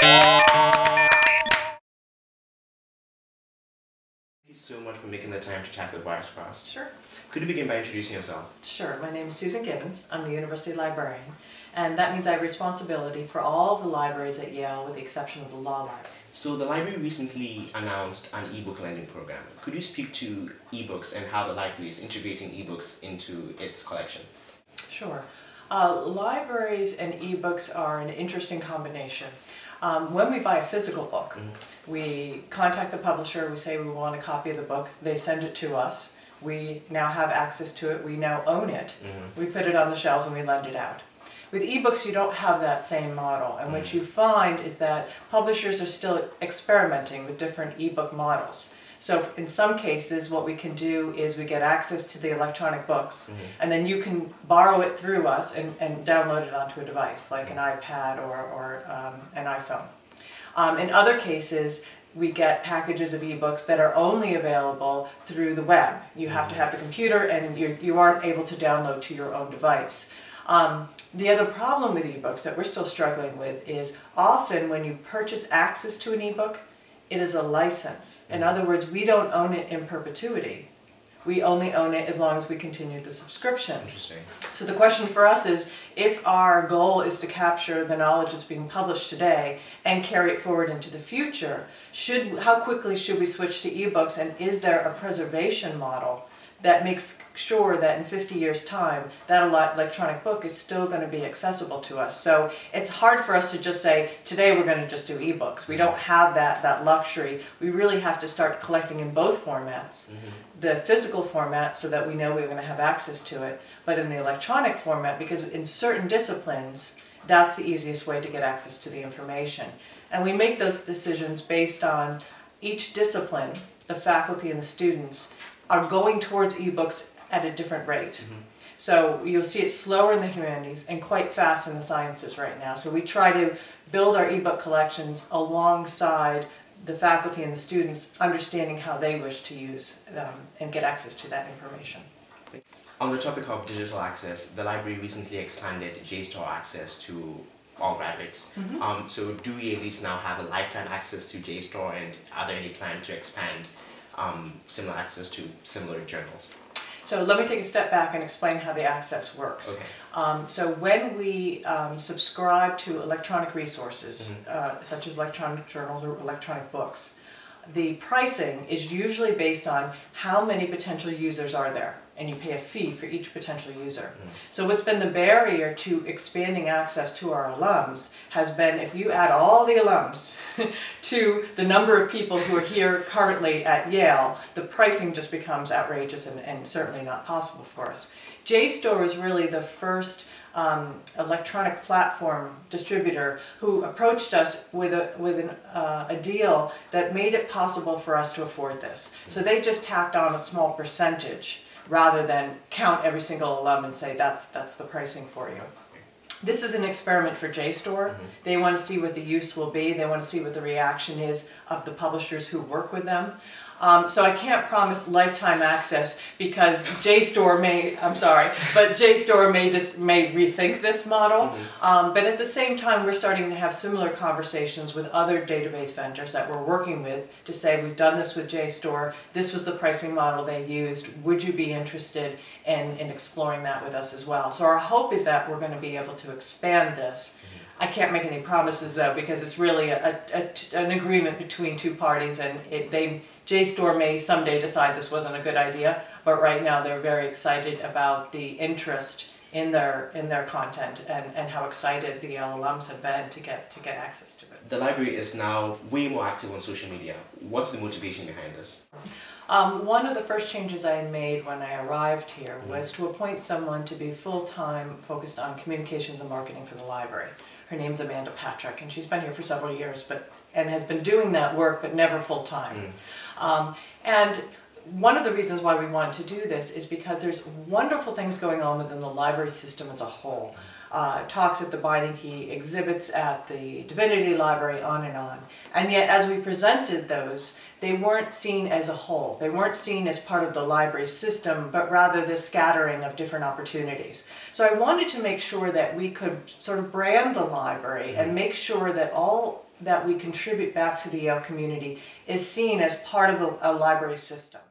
Thank you so much for making the time to chat with Wirecast. Sure. Could you begin by introducing yourself? Sure. My name is Susan Gibbons. I'm the University Librarian, and that means I have responsibility for all the libraries at Yale with the exception of the Law Library. So the library recently announced an ebook lending program. Could you speak to ebooks and how the library is integrating ebooks into its collection? Sure. Libraries and ebooks are an interesting combination. When we buy a physical book, we contact the publisher, we say we want a copy of the book, they send it to us, we now have access to it, we now own it, we put it on the shelves and we lend it out. With ebooks, you don't have that same model, and what you find is that publishers are still experimenting with different ebook models. So in some cases, what we can do is we get access to the electronic books, and then you can borrow it through us and download it onto a device, like an iPad or an iPhone. In other cases, we get packages of ebooks that are only available through the web. You have to have the computer, and you aren't able to download to your own device. The other problem with ebooks that we're still struggling with is often when you purchase access to an ebook, it is a license. In other words, we don't own it in perpetuity. We only own it as long as we continue the subscription. Interesting. So the question for us is, if our goal is to capture the knowledge that's being published today and carry it forward into the future, how quickly should we switch to ebooks, and is there a preservation model that makes sure that in 50 years' time, that electronic book is still going to be accessible to us? So it's hard for us to just say, today we're going to just do ebooks. We don't have that luxury. We really have to start collecting in both formats. The physical format, so that we know we're going to have access to it, but in the electronic format, because in certain disciplines, that's the easiest way to get access to the information. And we make those decisions based on each discipline, the faculty and the students, are going towards ebooks at a different rate. So you'll see it slower in the humanities and quite fast in the sciences right now. So we try to build our ebook collections alongside the faculty and the students understanding how they wish to use and get access to that information. On the topic of digital access, the library recently expanded JSTOR access to all graduates. So do we at least now have a lifetime access to JSTOR, and are there any plans to expand similar access to similar journals? So let me take a step back and explain how the access works. Okay. So when we subscribe to electronic resources, such as electronic journals or electronic books, the pricing is usually based on how many potential users are there, and you pay a fee for each potential user. So what's been the barrier to expanding access to our alums has been, if you add all the alums to the number of people who are here currently at Yale, the pricing just becomes outrageous and certainly not possible for us. JSTOR is really the first electronic platform distributor who approached us with a deal that made it possible for us to afford this. So they just tacked on a small percentage rather than count every single alum and say that's the pricing for you. This is an experiment for JSTOR. They want to see what the use will be. They want to see what the reaction is of the publishers who work with them. So I can't promise lifetime access because JSTOR may, JSTOR may rethink this model. But at the same time, we're starting to have similar conversations with other database vendors that we're working with to say, we've done this with JSTOR, this was the pricing model they used, would you be interested in exploring that with us as well? So our hope is that we're going to be able to expand this. I can't make any promises though, because it's really an agreement between two parties, and JSTOR may someday decide this wasn't a good idea, but right now they're very excited about the interest in their content and how excited the Yale alums have been to get access to it. The library is now way more active on social media. What's the motivation behind this? One of the first changes I made when I arrived here was to appoint someone to be full-time focused on communications and marketing for the library. Her name's Amanda Patrick, and she's been here for several years and has been doing that work, but never full-time. And one of the reasons why we want to do this is because there's wonderful things going on within the library system as a whole. Talks at the Beinecke, exhibits at the Divinity Library, on. And yet, as we presented those, they weren't seen as a whole. They weren't seen as part of the library system, but rather this scattering of different opportunities. So I wanted to make sure that we could sort of brand the library and make sure that all that we contribute back to the Yale community is seen as part of a library system.